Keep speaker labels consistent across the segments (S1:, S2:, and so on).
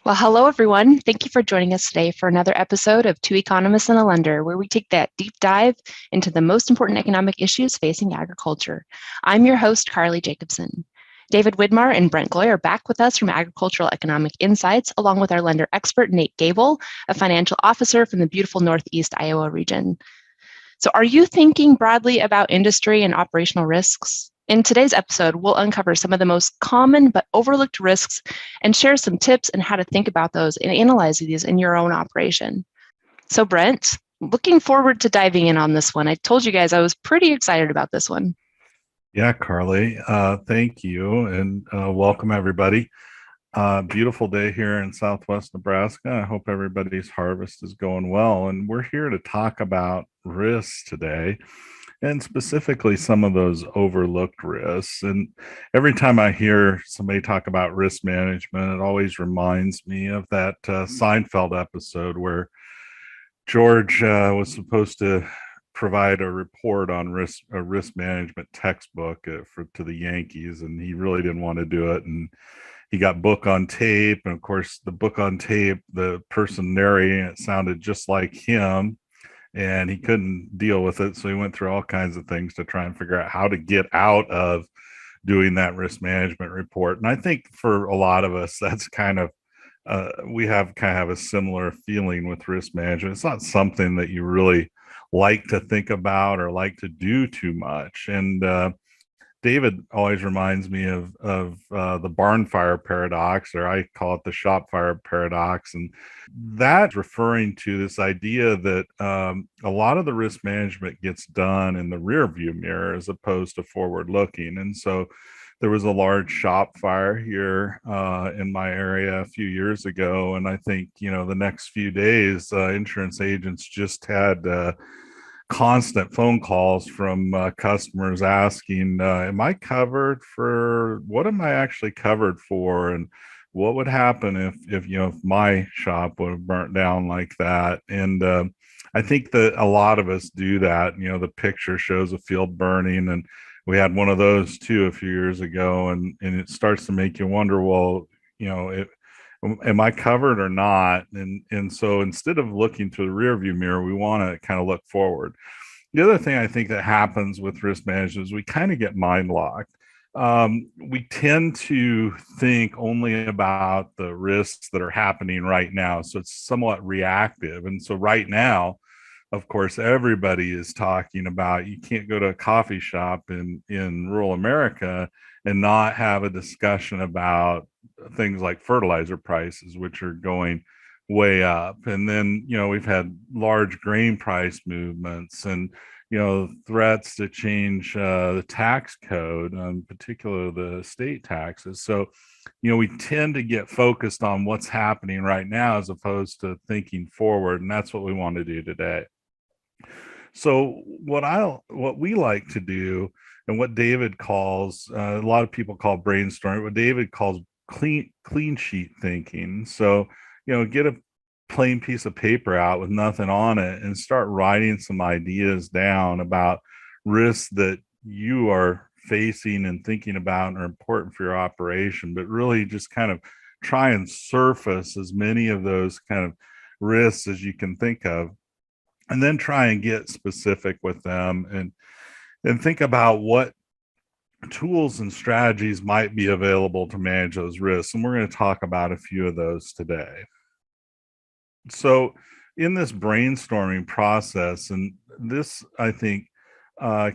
S1: Well, hello, everyone. Thank you for joining us today for another episode of Two Economists and a Lender, where we take that deep dive into the most important economic issues facing agriculture. I'm your host, Carly Jacobson. David Widmar and Brent Gloy are back with us from Agricultural Economic Insights, along with our lender expert, Nate Gebel, a financial officer from the beautiful Northeast Iowa region. So, are you thinking broadly about industry and operational risks? In today's episode, we'll uncover some of the most common but overlooked risks and share some tips on how to think about those and analyze these in your own operation. So, Brent, looking forward to diving in on this one. I told you guys I was pretty excited about this one.
S2: Yeah, Carly, thank you, and welcome everybody. Beautiful day here in Southwest Nebraska. I hope everybody's harvest is going well, and we're here to talk about risks today, and specifically some of those overlooked risks. And every time I hear somebody talk about risk management, it always reminds me of that Seinfeld episode where George was supposed to provide a report on a risk management textbook to the Yankees, and he really didn't want to do it. And he got book on tape, and of course, the book on tape, the person narrating it sounded just like him, and he couldn't deal with it. So he went through all kinds of things to try and figure out how to get out of doing that risk management report. And I think for a lot of us, that's we have a similar feeling with risk management. It's not something that you really like to think about or like to do too much. And David always reminds me of the barn fire paradox, or I call it the shop fire paradox. And that's referring to this idea that a lot of the risk management gets done in the rear view mirror as opposed to forward looking. And so there was a large shop fire here in my area a few years ago. And I think, the next few days, insurance agents just had constant phone calls from customers asking, am I covered for, what am I actually covered for? And what would happen if my shop would have burnt down like that? And I think that a lot of us do that. The picture shows a field burning, and we had one of those too a few years ago, and it starts to make you wonder, well, am I covered or not? And so instead of looking to the rear view mirror, we want to kind of look forward. The other thing I think that happens with risk management is we kind of get mind locked. We tend to think only about the risks that are happening right now. So it's somewhat reactive. And so right now, of course, everybody is talking about, you can't go to a coffee shop in rural America and not have a discussion about things like fertilizer prices, which are going way up. And then, we've had large grain price movements and, threats to change the tax code, particularly the state taxes. So, we tend to get focused on what's happening right now as opposed to thinking forward. And that's what we want to do today. So what we like to do, and what David calls, a lot of people call brainstorming, what David calls clean sheet thinking. So, get a plain piece of paper out with nothing on it and start writing some ideas down about risks that you are facing and thinking about and are important for your operation, but really just kind of try and surface as many of those kind of risks as you can think of, and then try and get specific with them and think about what tools and strategies might be available to manage those risks. And we're going to talk about a few of those today. So in this brainstorming process, and this, I think,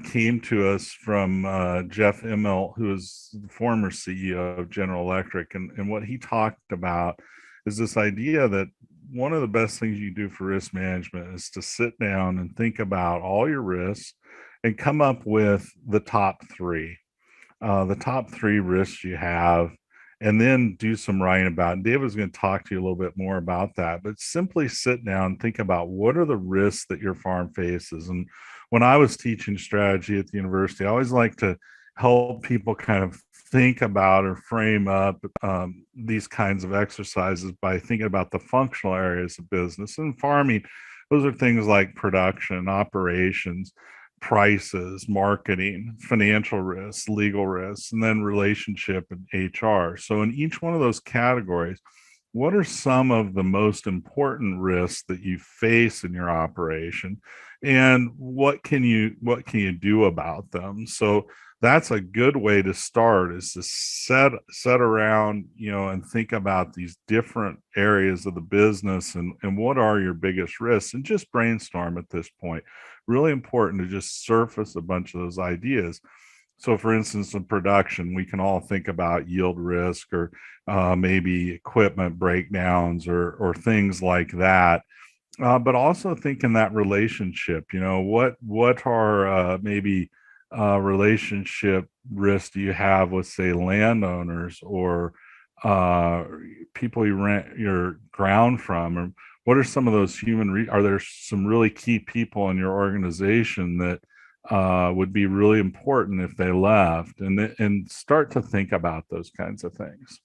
S2: came to us from Jeff Immelt, who is the former CEO of General Electric. And what he talked about is this idea that one of the best things you do for risk management is to sit down and think about all your risks and come up with the top three risks you have, and then do some writing about it. And David's going to talk to you a little bit more about that, but simply sit down and think about what are the risks that your farm faces. And when I was teaching strategy at the university, I always like to help people kind of think about or frame up these kinds of exercises by thinking about the functional areas of business. And farming, those are things like production, operations, prices, marketing, financial risks, legal risks, and then relationship and HR. So in each one of those categories, what are some of the most important risks that you face in your operation, and what can you do about them? So that's a good way to start, is to set around, and think about these different areas of the business, and what are your biggest risks, and just brainstorm at this point. Really important to just surface a bunch of those ideas. So, for instance, in production, we can all think about yield risk, or maybe equipment breakdowns, or things like that. But also think in that relationship. What are maybe relationship risks do you have with, say, landowners, or uh, people you rent your ground from? Or what are some of those are there some really key people in your organization that would be really important if they left, and start to think about those kinds of things.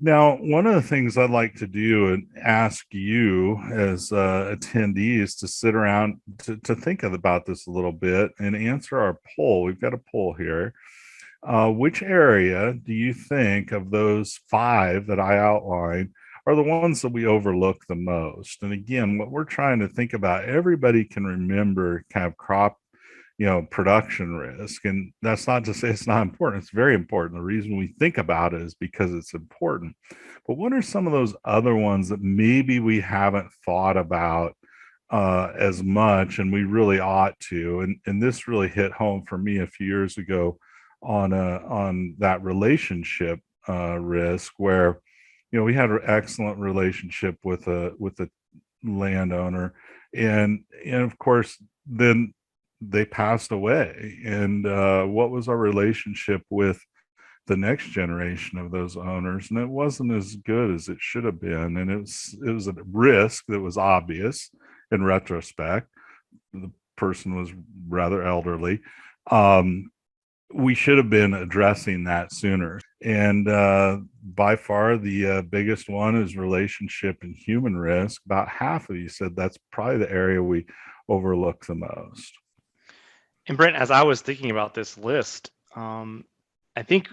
S2: Now, one of the things I'd like to do and ask you as attendees to sit around to think about this a little bit and answer our poll. We've got a poll here. Which area do you think of those five that I outlined are the ones that we overlook the most? And again, what we're trying to think about, everybody can remember kind of crop, production risk. And that's not to say it's not important. It's very important. The reason we think about it is because it's important. But what are some of those other ones that maybe we haven't thought about as much, and we really ought to? And this really hit home for me a few years ago on that relationship risk, where we had an excellent relationship with a landowner, and of course then they passed away. And what was our relationship with the next generation of those owners? And it wasn't as good as it should have been, and it was a risk that was obvious in retrospect. The person was rather elderly. We should have been addressing that sooner. And by far the biggest one is relationship and human risk. About half of you said that's probably the area we overlook the most.
S3: And Brent, as I was thinking about this list, I think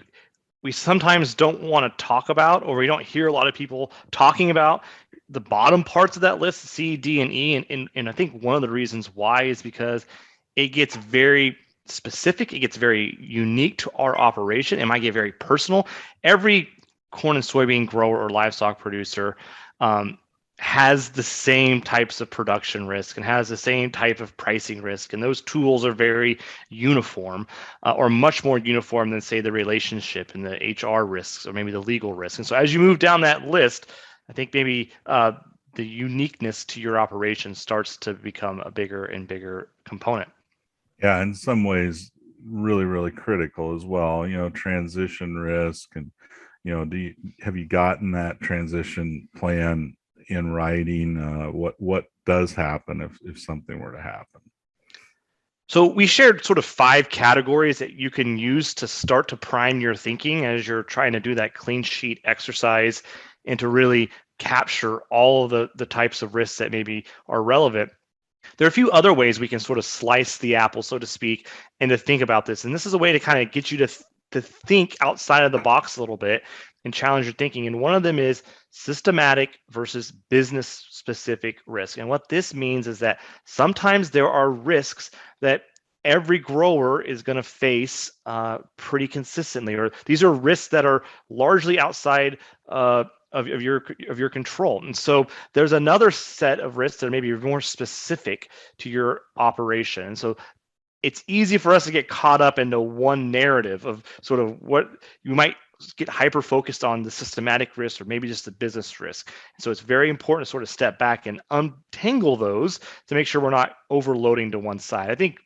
S3: we sometimes don't want to talk about, or we don't hear a lot of people talking about the bottom parts of that list, C, D, and E. And I think one of the reasons why is because it gets very specific. It gets very unique to our operation. It might get very personal. Every corn and soybean grower or livestock producer has the same types of production risk and has the same type of pricing risk. And those tools are very uniform, or much more uniform than, say, the relationship and the HR risks, or maybe the legal risk. And so as you move down that list, I think maybe the uniqueness to your operation starts to become a bigger and bigger component.
S2: Yeah, in some ways, really, really critical as well. Transition risk, and have you gotten that transition plan in writing? What does happen if something were to happen?
S3: So we shared sort of 5 categories that you can use to start to prime your thinking as you're trying to do that clean sheet exercise, and to really capture all of the types of risks that maybe are relevant. There are a few other ways we can sort of slice the apple, so to speak, and to think about this. And this is a way to kind of get you to think outside of the box a little bit and challenge your thinking. And one of them is systematic versus business specific risk. And what this means is that sometimes there are risks that every grower is going to face pretty consistently, or these are risks that are largely outside of your control. And so there's another set of risks that are maybe more specific to your operation. And so it's easy for us to get caught up into one narrative of sort of what you might get hyper focused on, the systematic risk or maybe just the business risk. So it's very important to sort of step back and untangle those to make sure we're not overloading to one side. I think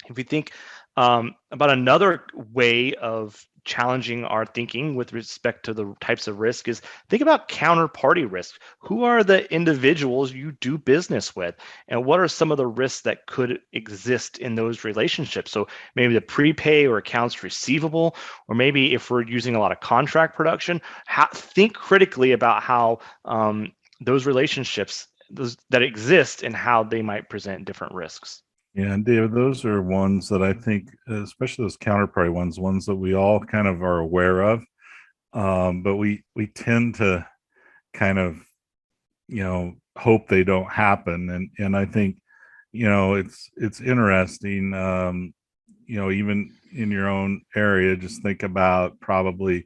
S3: if we think about another way of challenging our thinking with respect to the types of risk is think about counterparty risk. Who are the individuals you do business with, and what are some of the risks that could exist in those relationships? So maybe the prepay or accounts receivable, or maybe if we're using a lot of contract production, think critically about how those relationships that exist and how they might present different risks.
S2: Yeah, and David, those are ones that I think, especially those counterparty ones that we all kind of are aware of. but we tend to kind of, hope they don't happen. And I think, it's interesting, even in your own area, just think about probably,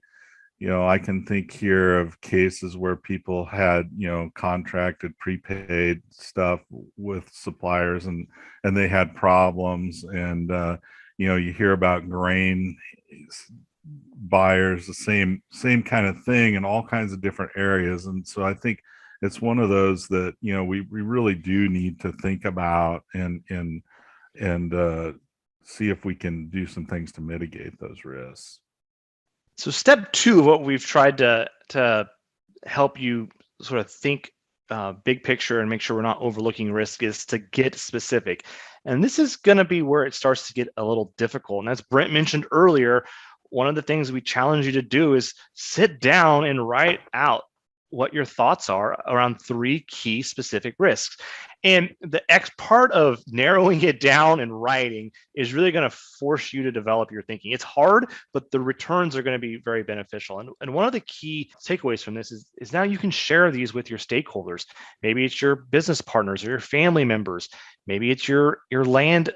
S2: I can think here of cases where people had, contracted prepaid stuff with suppliers, and they had problems. And, you hear about grain buyers, the same kind of thing in all kinds of different areas. And so I think it's one of those that, we really do need to think about and see if we can do some things to mitigate those risks.
S3: So step two of what we've tried to help you sort of think big picture and make sure we're not overlooking risk is to get specific. And this is going to be where it starts to get a little difficult. And as Brent mentioned earlier, one of the things we challenge you to do is sit down and write out what your thoughts are around 3 key specific risks. And the X part of narrowing it down and writing is really going to force you to develop your thinking. It's hard, but the returns are going to be very beneficial. And one of the key takeaways from this is now you can share these with your stakeholders. Maybe it's your business partners or your family members. Maybe it's your land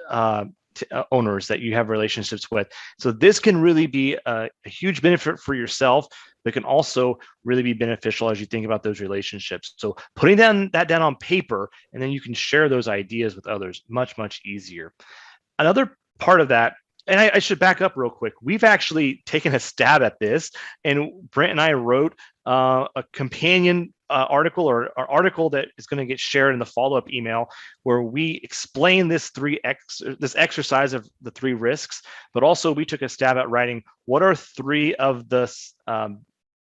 S3: owners that you have relationships with. So this can really be a huge benefit for yourself, but can also really be beneficial as you think about those relationships. So putting that down on paper, and then you can share those ideas with others much, much easier. Another part of that, and I should back up real quick. We've actually taken a stab at this, and Brent and I wrote a companion article or article that is going to get shared in the follow-up email, where we explain this exercise of the 3 risks, but also we took a stab at writing what are 3 of the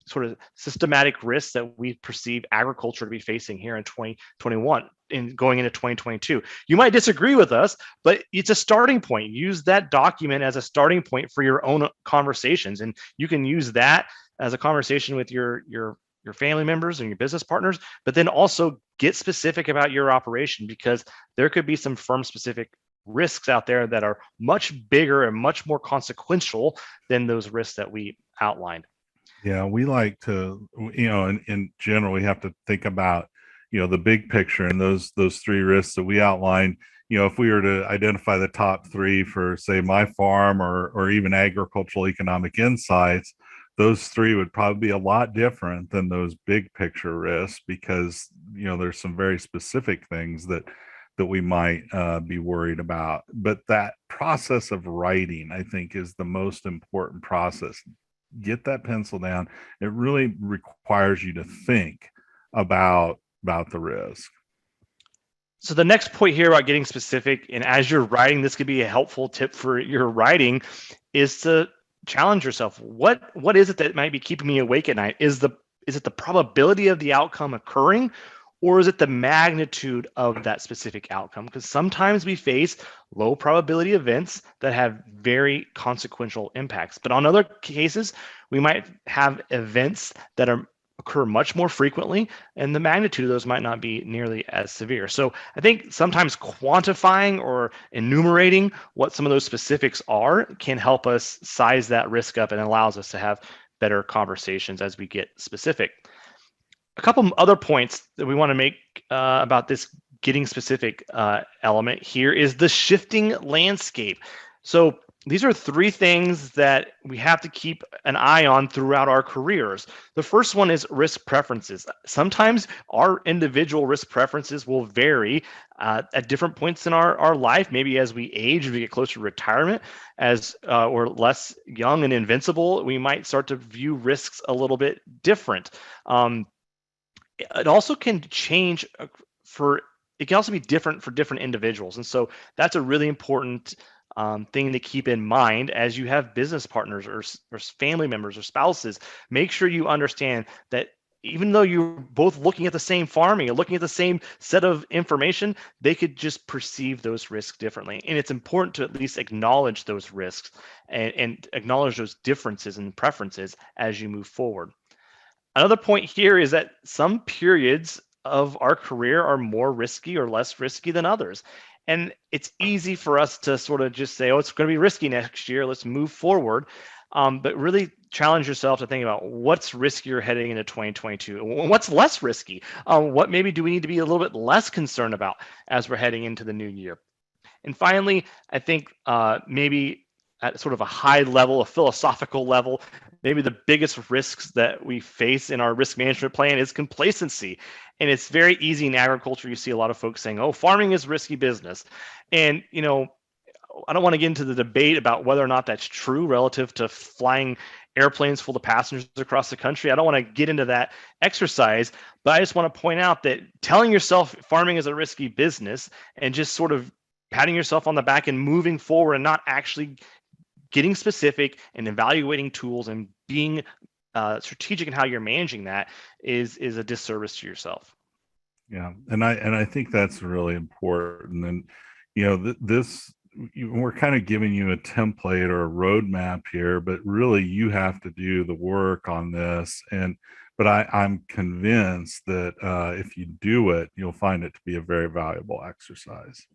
S3: sort of systematic risks that we perceive agriculture to be facing here in 2021 and going into 2022. You might disagree with us, but it's a starting point. Use that document as a starting point for your own conversations, and you can use that as a conversation with your family members and your business partners, but then also get specific about your operation, because there could be some firm specific risks out there that are much bigger and much more consequential than those risks that we outlined.
S2: Yeah, we like to, in general, we have to think about, the big picture, and those 3 risks that we outlined. If we were to identify the top 3 for, say, my farm or even agricultural economic insights, those 3 would probably be a lot different than those big picture risks, because, there's some very specific things that we might be worried about. But that process of writing, I think, is the most important process. Get that pencil down. It really requires you to think about the risk.
S3: So the next point here about getting specific, and as you're writing, this could be a helpful tip for your writing, is to challenge yourself. What is it that might be keeping me awake at night? Is it the probability of the outcome occurring, or is it the magnitude of that specific outcome? Because sometimes we face low probability events that have very consequential impacts. But on other cases, we might have events that occur much more frequently, and the magnitude of those might not be nearly as severe. So I think sometimes quantifying or enumerating what some of those specifics are can help us size that risk up and allows us to have better conversations as we get specific. A couple other points that we want to make about this getting specific element here is the shifting landscape. So these are 3 things that we have to keep an eye on throughout our careers. The first one is risk preferences. Sometimes our individual risk preferences will vary at different points in our life. Maybe as we age, we get closer to retirement, as we're less young and invincible, we might start to view risks a little bit different. It also can change it can also be different for different individuals. And so that's a really important thing to keep in mind as you have business partners or family members or spouses. Make sure you understand that even though you're both looking at the same farming and looking at the same set of information, they could just perceive those risks differently. And it's important to at least acknowledge those risks and acknowledge those differences and preferences as you move forward. Another point here is that some periods of our career are more risky or less risky than others. And it's easy for us to sort of just say, oh, it's going to be risky next year, let's move forward. But really challenge yourself to think about what's riskier heading into 2022, what's less risky, what maybe do we need to be a little bit less concerned about as we're heading into the new year. And finally, I think maybe at sort of a high level, a philosophical level, maybe the biggest risks that we face in our risk management plan is complacency. And it's very easy in agriculture. You see a lot of folks saying, oh, farming is risky business. And, I don't want to get into the debate about whether or not that's true relative to flying airplanes full of passengers across the country. I don't want to get into that exercise, but I just want to point out that telling yourself farming is a risky business and just sort of patting yourself on the back and moving forward and not actually getting specific and evaluating tools and being strategic in how you're managing that is a disservice to yourself.
S2: Yeah, and I think that's really important. And we're kind of giving you a template or a roadmap here, but really you have to do the work on this. But I'm convinced that if you do it, you'll find it to be a very valuable exercise.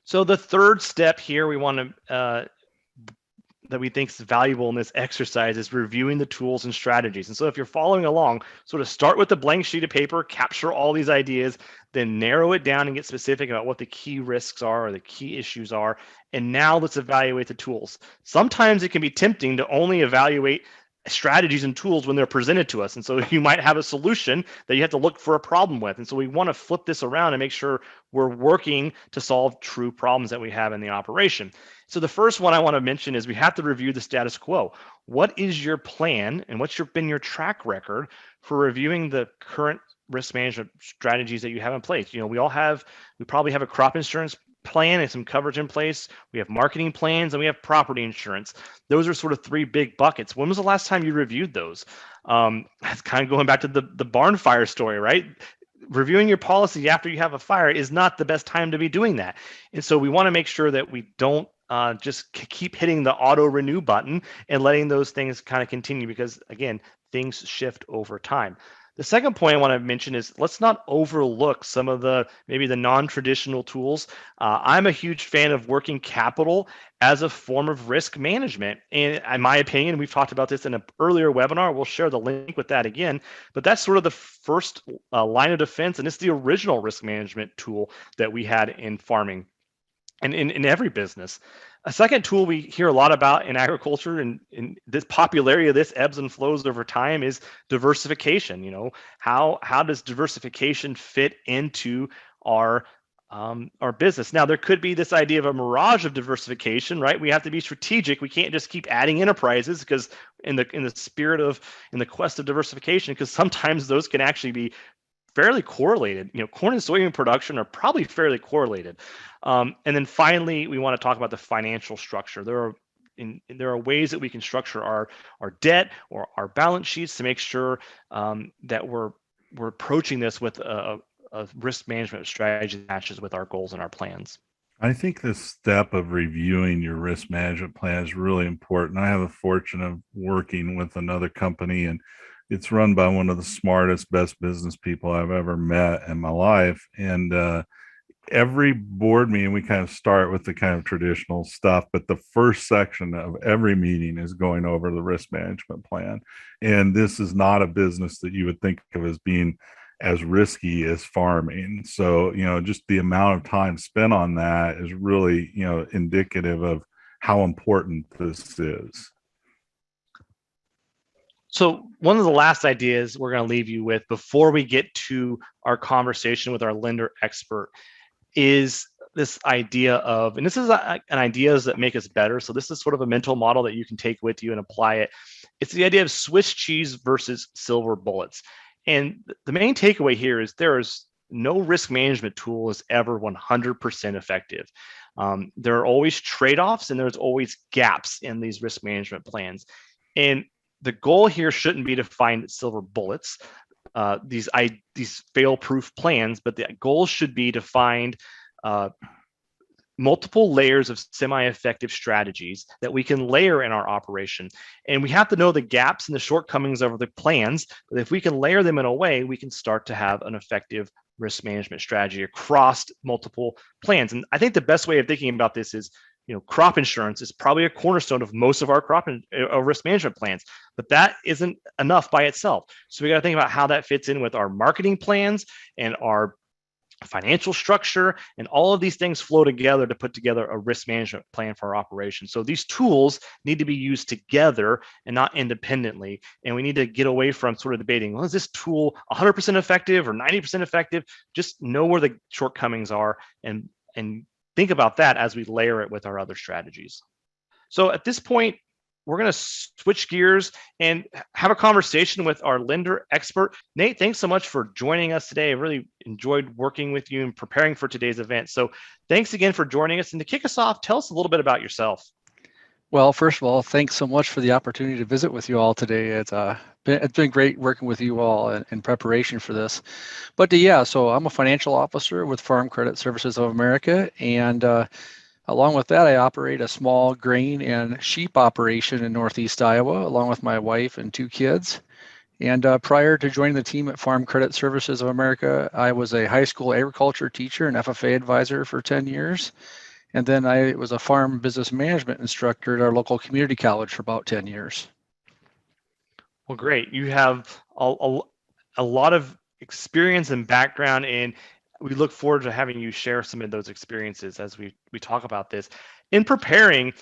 S3: So the third step here we want to that we think is valuable in this exercise is reviewing the tools and strategies. And so if you're following along, sort of start with a blank sheet of paper, capture all these ideas, then narrow it down and get specific about what the key risks are or the key issues are. And now let's evaluate the tools. Sometimes it can be tempting to only evaluate strategies and tools when they're presented to us. And so you might have a solution that you have to look for a problem with. And so we want to flip this around and make sure we're working to solve true problems that we have in the operation. So the first one I want to mention is we have to review the status quo. What is your plan and what's been your track record for reviewing the current risk management strategies that you have in place? We probably have a crop insurance plan and some coverage in place. We have marketing plans and we have property insurance. Those are sort of three big buckets. When was the last time you reviewed those? It's kind of going back to the barn fire story, right? Reviewing your policy after you have a fire is not the best time to be doing that. And so we want to make sure that we don't just keep hitting the auto renew button and letting those things kind of continue because, again, things shift over time. The second point I want to mention is let's not overlook some of maybe the non-traditional tools. I'm a huge fan of working capital as a form of risk management. And in my opinion, we've talked about this in an earlier webinar. We'll share the link with that again. But that's sort of the first line of defense. And it's the original risk management tool that we had in farming and in every business. A second tool we hear a lot about in agriculture and this popularity of this ebbs and flows over time is diversification. How does diversification fit into our business? Now, there could be this idea of a mirage of diversification, right? We have to be strategic. We can't just keep adding enterprises because in the spirit of in the quest of diversification, because sometimes those can actually be fairly correlated. Corn and soybean production are probably fairly correlated. And then finally, we want to talk about the financial structure. There are ways that we can structure our debt or our balance sheets to make sure that we're approaching this with a risk management strategy that matches with our goals and our plans.
S2: I think this step of reviewing your risk management plan is really important. I have the fortune of working with another company, and it's run by one of the smartest, best business people I've ever met in my life. And every board meeting, we kind of start with the kind of traditional stuff, but the first section of every meeting is going over the risk management plan. And this is not a business that you would think of as being as risky as farming. So, just the amount of time spent on that is really, indicative of how important this is.
S3: So one of the last ideas we're going to leave you with before we get to our conversation with our lender expert is this idea of, and this is an ideas that make us better. So this is sort of a mental model that you can take with you and apply it. It's the idea of Swiss cheese versus silver bullets. And the main takeaway here is there is no risk management tool is ever 100% effective. There are always trade-offs and there's always gaps in these risk management plans. And the goal here shouldn't be to find silver bullets, these fail-proof plans, but the goal should be to find multiple layers of semi-effective strategies that we can layer in our operation. And we have to know the gaps and the shortcomings of the plans, but if we can layer them in a way, we can start to have an effective risk management strategy across multiple plans. And I think the best way of thinking about this is crop insurance is probably a cornerstone of most of our crop and risk management plans, but that isn't enough by itself. So we got to think about how that fits in with our marketing plans and our financial structure, and all of these things flow together to put together a risk management plan for our operation. So these tools need to be used together and not independently. And we need to get away from sort of debating, well, is this tool 100% effective or 90% effective? Just know where the shortcomings are and think about that as we layer it with our other strategies. So at this point, we're going to switch gears and have a conversation with our lender expert. Nate, thanks so much for joining us today. I really enjoyed working with you and preparing for today's event. So thanks again for joining us. And to kick us off, tell us a little bit about yourself.
S4: Well, first of all, thanks so much for the opportunity to visit with you all today. It's been great working with you all in preparation for this. But so I'm a financial officer with Farm Credit Services of America, and along with that, I operate a small grain and sheep operation in Northeast Iowa, along with my wife and 2 kids. And prior to joining the team at Farm Credit Services of America, I was a high school agriculture teacher and FFA advisor for 10 years. And then I was a farm business management instructor at our local community college for about 10 years.
S3: Well, great. You have a lot of experience and background, and we look forward to having you share some of those experiences as we talk about this. In preparing,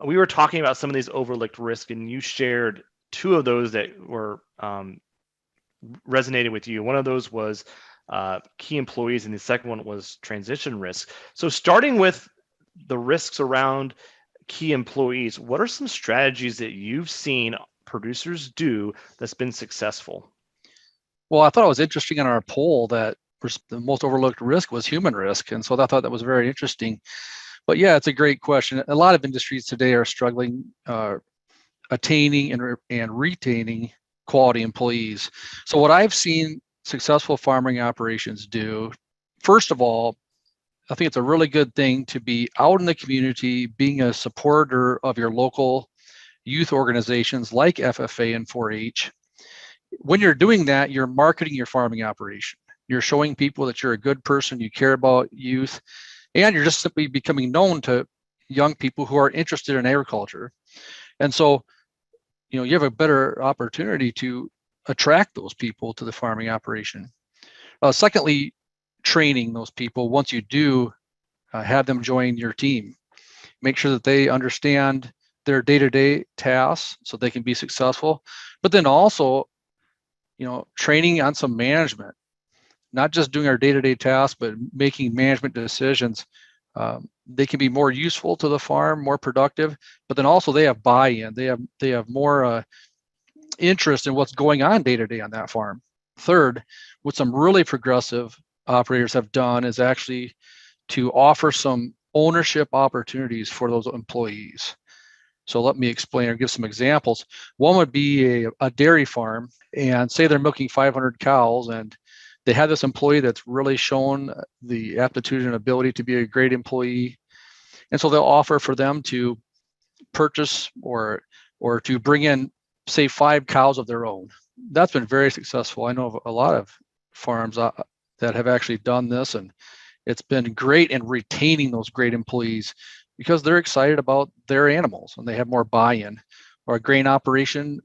S3: we were talking about some of these overlooked risks, and you shared 2 of those that were resonated with you. One of those was key employees, and the second one was transition risk. So starting with the risks around key employees, what are some strategies that you've seen producers do that's been successful?
S4: Well, I thought it was interesting in our poll that the most overlooked risk was human risk. And so I thought that was very interesting. But it's a great question. A lot of industries today are struggling attaining and retaining quality employees. So what I've seen successful farming operations do, first of all, I think it's a really good thing to be out in the community, being a supporter of your local youth organizations like FFA and 4-H. When you're doing that, you're marketing your farming operation. You're showing people that you're a good person, you care about youth, and you're just simply becoming known to young people who are interested in agriculture. And so, you have a better opportunity to attract those people to the farming operation. Secondly, training those people once you do have them join your team. Make sure that they understand their day-to-day tasks so they can be successful, but then also, training on some management, not just doing our day-to-day tasks, but making management decisions. They can be more useful to the farm, more productive, but then also they have buy-in. They have more interest in what's going on day-to-day on that farm. Third, what some really progressive operators have done is actually to offer some ownership opportunities for those employees. So let me explain or give some examples. One would be a dairy farm, and say they're milking 500 cows, and they have this employee that's really shown the aptitude and ability to be a great employee. And so they'll offer for them to purchase or to bring in, say, 5 cows of their own. That's been very successful. I know of a lot of farms that have actually done this, and it's been great in retaining those great employees because they're excited about their animals and they have more buy-in. Or a grain operation,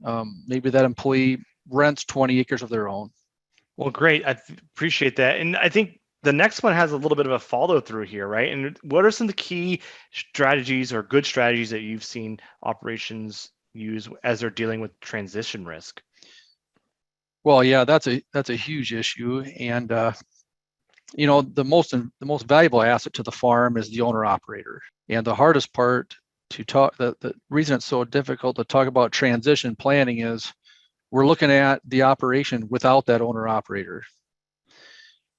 S4: maybe that employee rents 20 acres of their own.
S3: Well, great. I appreciate that. And I think the next one has a little bit of a follow through here, right? And what are some of the key strategies or good strategies that you've seen operations use as they're dealing with transition risk?
S4: Well, that's a huge issue, and the most valuable asset to the farm is the owner operator. And the hardest part to talk, the reason it's so difficult to talk about transition planning is we're looking at the operation without that owner operator.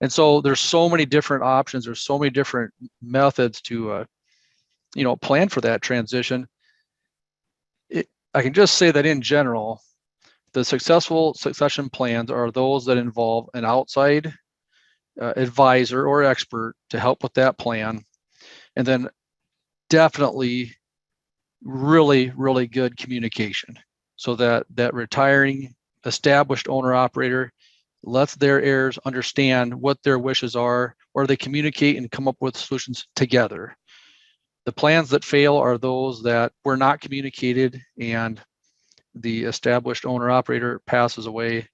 S4: And so there's so many different options, there's so many different methods to plan for that transition. I can just say that in general, the successful succession plans are those that involve an outside advisor or expert to help with that plan. And then definitely really, really good communication so that retiring established owner operator lets their heirs understand what their wishes are, or they communicate and come up with solutions together. The plans that fail are those that were not communicated and the established owner operator passes away,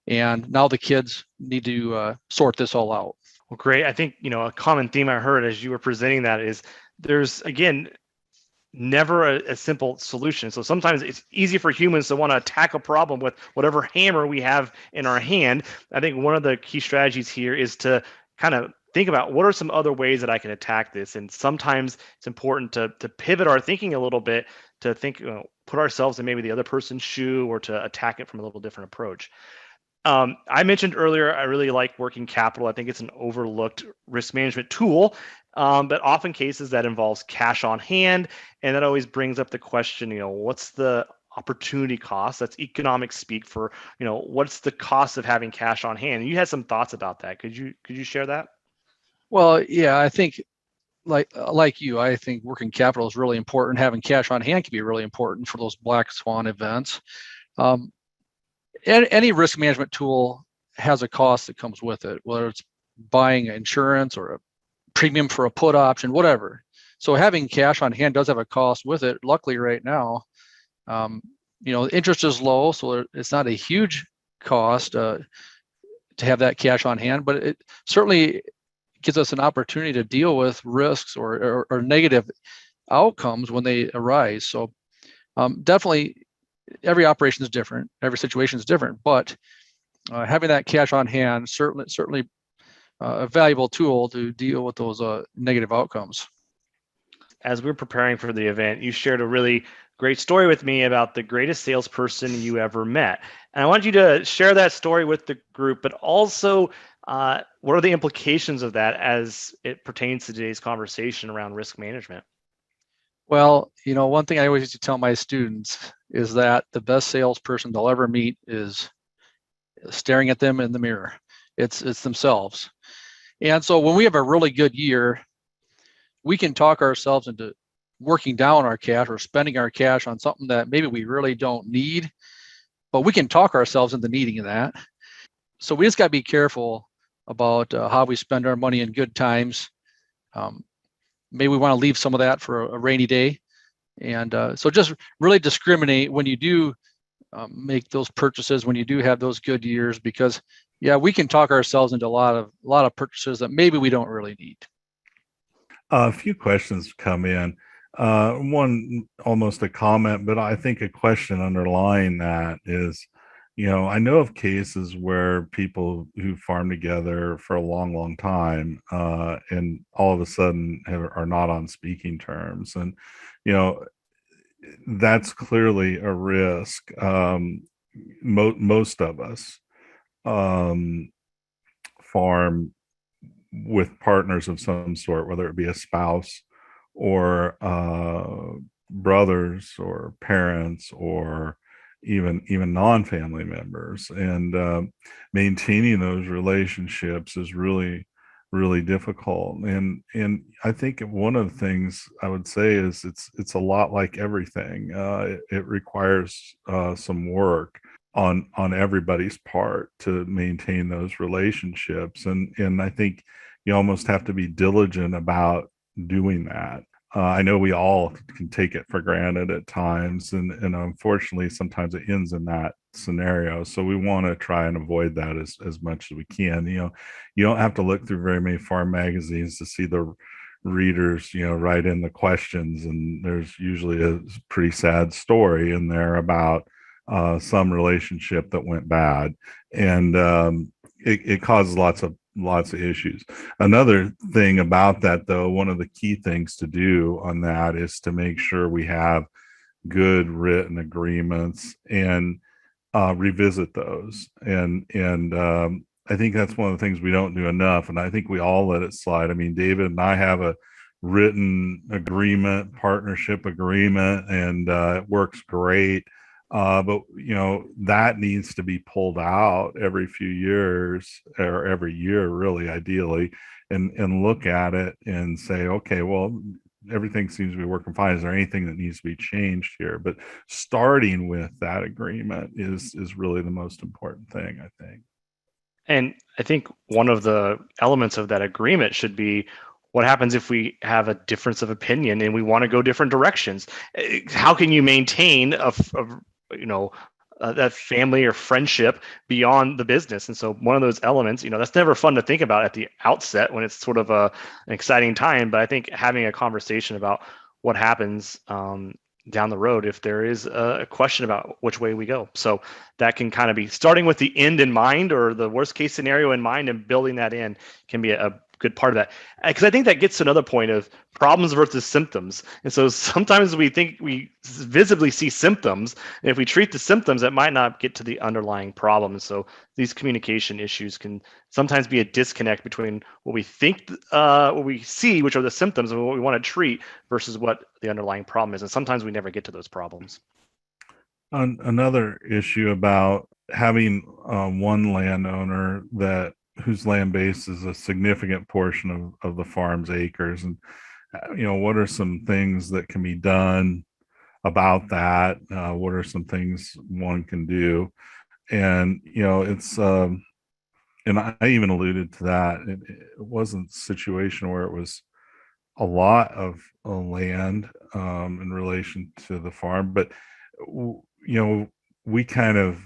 S4: and now the kids need to sort this all out.
S3: Well, great. I think, a common theme I heard as you were presenting that is there's, again, never a simple solution. So sometimes it's easy for humans to want to attack a problem with whatever hammer we have in our hand. I think one of the key strategies here is to kind of think about what are some other ways that I can attack this. And sometimes it's important to pivot our thinking a little bit, to think, put ourselves in maybe the other person's shoe, or to attack it from a little different approach. I mentioned earlier, I really like working capital. I think it's an overlooked risk management tool, but often cases that involves cash on hand. And that always brings up the question, what's the opportunity cost? That's economic speak for, what's the cost of having cash on hand? And you had some thoughts about that. Could you share that?
S4: Well, yeah, I think like you, I think working capital is really important. Having cash on hand can be really important for those black swan events. Any risk management tool has a cost that comes with it, whether it's buying insurance or a premium for a put option, whatever. So having cash on hand does have a cost with it. Luckily, right now, interest is low, so it's not a huge cost to have that cash on hand, but it certainly gives us an opportunity to deal with risks or negative outcomes when they arise. So definitely, every operation is different, every situation is different, but having that cash on hand certainly a valuable tool to deal with those negative outcomes.
S3: As we're preparing for the event, you shared a really great story with me about the greatest salesperson you ever met. And I want you to share that story with the group, but also what are the implications of that as it pertains to today's conversation around risk management?
S4: Well, one thing I always used to tell my students is that the best salesperson they'll ever meet is staring at them in the mirror. It's themselves. And so when we have a really good year, we can talk ourselves into working down our cash or spending our cash on something that maybe we really don't need, but we can talk ourselves into needing that. So we just got to be careful about how we spend our money in good times. Maybe we want to leave some of that for a rainy day. And so just really discriminate when you do make those purchases, when you do have those good years, because we can talk ourselves into a lot of purchases that maybe we don't really need.
S2: A few questions come in. One almost a comment, but I think a question underlying that is, I know of cases where people who farm together for a long, long time, and all of a sudden are not on speaking terms. And, that's clearly a risk. Most of us farm with partners of some sort, whether it be a spouse or brothers or parents or even non-family members, and maintaining those relationships is really difficult. And I think one of the things I would say is it's a lot like everything. It requires some work on everybody's part to maintain those relationships, and I think you almost have to be diligent about doing that. I know we all can take it for granted at times, and unfortunately sometimes it ends in that scenario. So we want to try and avoid that as much as we can. You don't have to look through very many farm magazines to see the readers write in the questions, and there's usually a pretty sad story in there about some relationship that went bad, and it causes lots of issues. Another thing about that, though, one of the key things to do on that is to make sure we have good written agreements and revisit those. And I think that's one of the things we don't do enough, and I think we all let it slide. I mean, David and I have a written agreement, partnership agreement, and it works great. But that needs to be pulled out every few years, or every year, really, ideally, and look at it and say, okay, well, everything seems to be working fine. Is there anything that needs to be changed here? But starting with that agreement is really the most important thing, I think.
S3: And I think one of the elements of that agreement should be, What happens if we have a difference of opinion and we want to go different directions? How can you maintain that family or friendship beyond the business? And so one of those elements, that's never fun to think about at the outset when it's sort of an exciting time. But I think having a conversation about what happens down the road if there is a question about which way we go. So that can kind of be starting with the end in mind, or the worst case scenario in mind, and building that in can be a good part of that. Because I think that gets to another point of problems versus symptoms. And so sometimes we think we visibly see symptoms, and if we treat the symptoms, that might not get to the underlying problem. And so these communication issues can sometimes be a disconnect between what we think, what we see, which are the symptoms, and what we want to treat versus what the underlying problem is. And sometimes we never get to those problems.
S2: Another issue about having one landowner whose land base is a significant portion of the farm's acres, and what are some things that can be done about that? What are some things one can do? And it's and I even alluded to that. It wasn't a situation where it was a lot of land in relation to the farm, but we kind of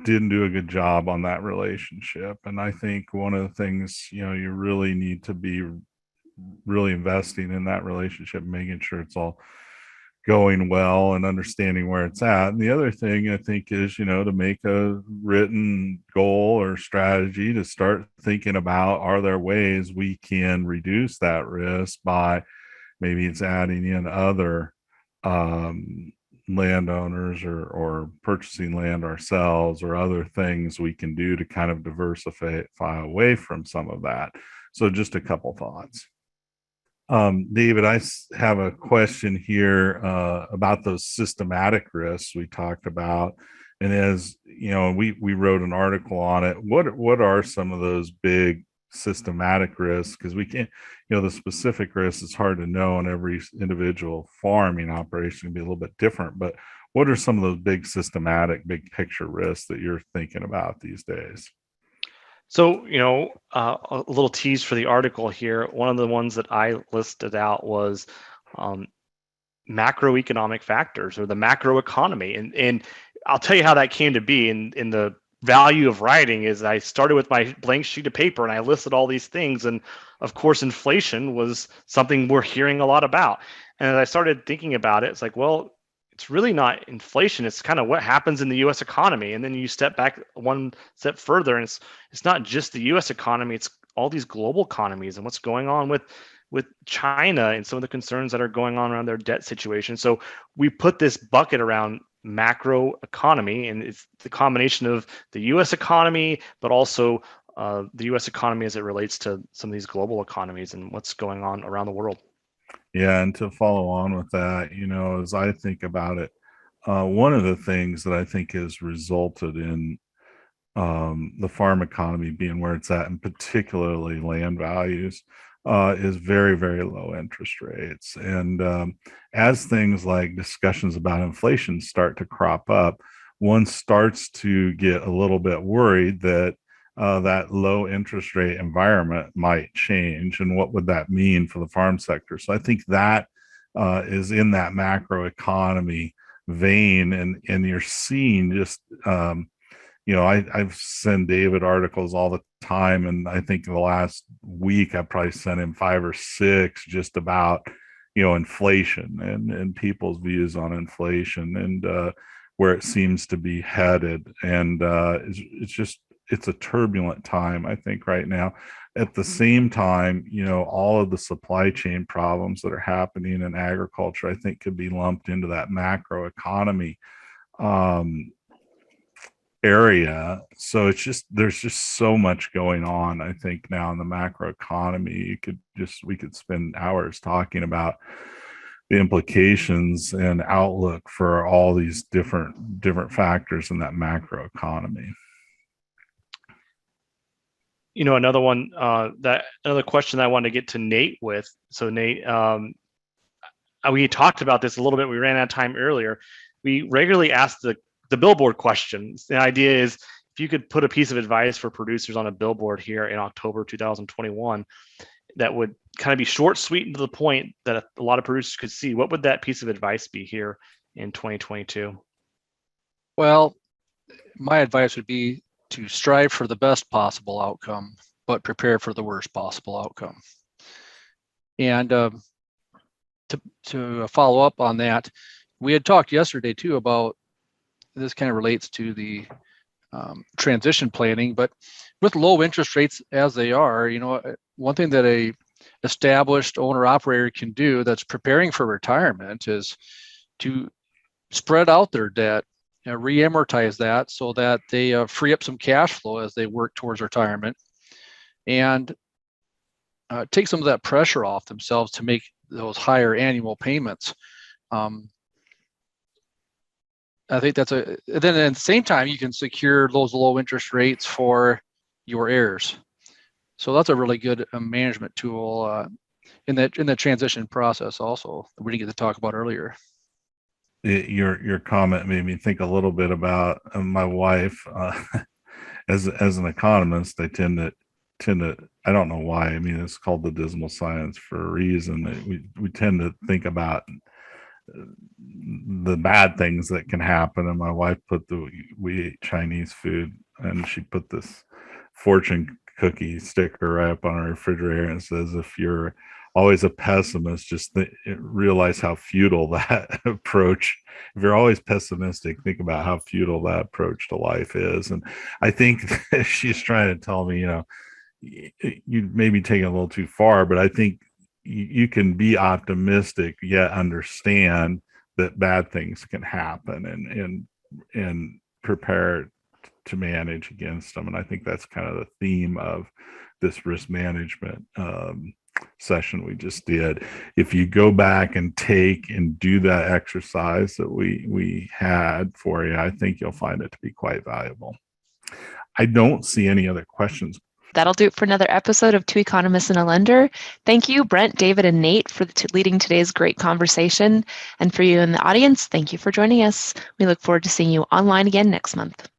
S2: didn't do a good job on that relationship. And I think one of the things, you really need to be really investing in that relationship, making sure it's all going well and understanding where it's at. And the other thing I think is, to make a written goal or strategy to start thinking about, are there ways we can reduce that risk by maybe it's adding in other landowners or purchasing land ourselves, or other things we can do to kind of diversify away from some of that. So just a couple thoughts. David, I have a question here about those systematic risks we talked about. And as we wrote an article on it. What are some of those big systematic risks? Because we can't, the specific risks, it's hard to know, and every individual farming operation can be a little bit different. But what are some of those big systematic, big picture risks that you're thinking about these days?
S3: So, a little tease for the article here. One of the ones that I listed out was macroeconomic factors, or the macroeconomy. And I'll tell you how that came to be. In the value of writing is I started with my blank sheet of paper and I listed all these things. And of course, inflation was something we're hearing a lot about. And as I started thinking about it, it's like, well, it's really not inflation. It's kind of what happens in the U.S. economy. And then you step back one step further, and it's not just the U.S. economy. It's all these global economies and what's going on with China and some of the concerns that are going on around their debt situation. So we put this bucket around macro economy, and it's the combination of the U.S. economy, but also the U.S. economy as it relates to some of these global economies and what's going on around the world.
S2: Yeah, and to follow on with that, as I think about it, one of the things that I think has resulted in the farm economy being where it's at, and particularly land values, is very, very low interest rates. And as things like discussions about inflation start to crop up, one starts to get a little bit worried that that low interest rate environment might change, and what would that mean for the farm sector? So I think that is in that macro economy vein, and you're seeing just I've sent David articles all the time, and I think in the last week I probably sent him 5 or 6 just about inflation and people's views on inflation, and where it seems to be headed. And it's a turbulent time, I think, right now. At the same time, all of the supply chain problems that are happening in agriculture, I think, could be lumped into that macro economy area. So there's just so much going on, I think, now in the macro economy. We could spend hours talking about the implications and outlook for all these different factors in that macro economy.
S3: Another one, another question that I wanted to get to Nate with. So Nate, we talked about this a little bit. We ran out of time earlier. We regularly ask the billboard question. The idea is, if you could put a piece of advice for producers on a billboard here in October 2021, that would kind of be short, sweet, and to the point that a lot of producers could see? What would that piece of advice be here in 2022?
S4: Well, my advice would be to strive for the best possible outcome, but prepare for the worst possible outcome. And to follow up on that, we had talked yesterday too about, this kind of relates to the transition planning, but with low interest rates as they are, one thing that a established owner operator can do that's preparing for retirement is to spread out their debt and re-amortize that so that they free up some cash flow as they work towards retirement, and take some of that pressure off themselves to make those higher annual payments. I think then at the same time, you can secure those low interest rates for your heirs. So that's a really good management tool in the transition process also that we didn't get to talk about earlier.
S2: Your comment made me think a little bit about my wife. As an economist, I tend to, I don't know why. I mean, it's called the dismal science for a reason. We tend to think about the bad things that can happen. And my wife we ate Chinese food, and she put this fortune cookie sticker right up on our refrigerator, and it says, if you're always a pessimist, just realize how futile that approach. If you're always pessimistic, think about how futile that approach to life is. And I think she's trying to tell me, you may be taking it a little too far, but I think you can be optimistic yet understand that bad things can happen, and prepare to manage against them. And I think that's kind of the theme of this risk management session we just did. If you go back and take and do that exercise that we had for you, I think you'll find it to be quite valuable. I don't see any other questions.
S1: That'll do it for another episode of Two Economists and a Lender. Thank you, Brent, David, and Nate, for leading today's great conversation. And for you in the audience, thank you for joining us. We look forward to seeing you online again next month.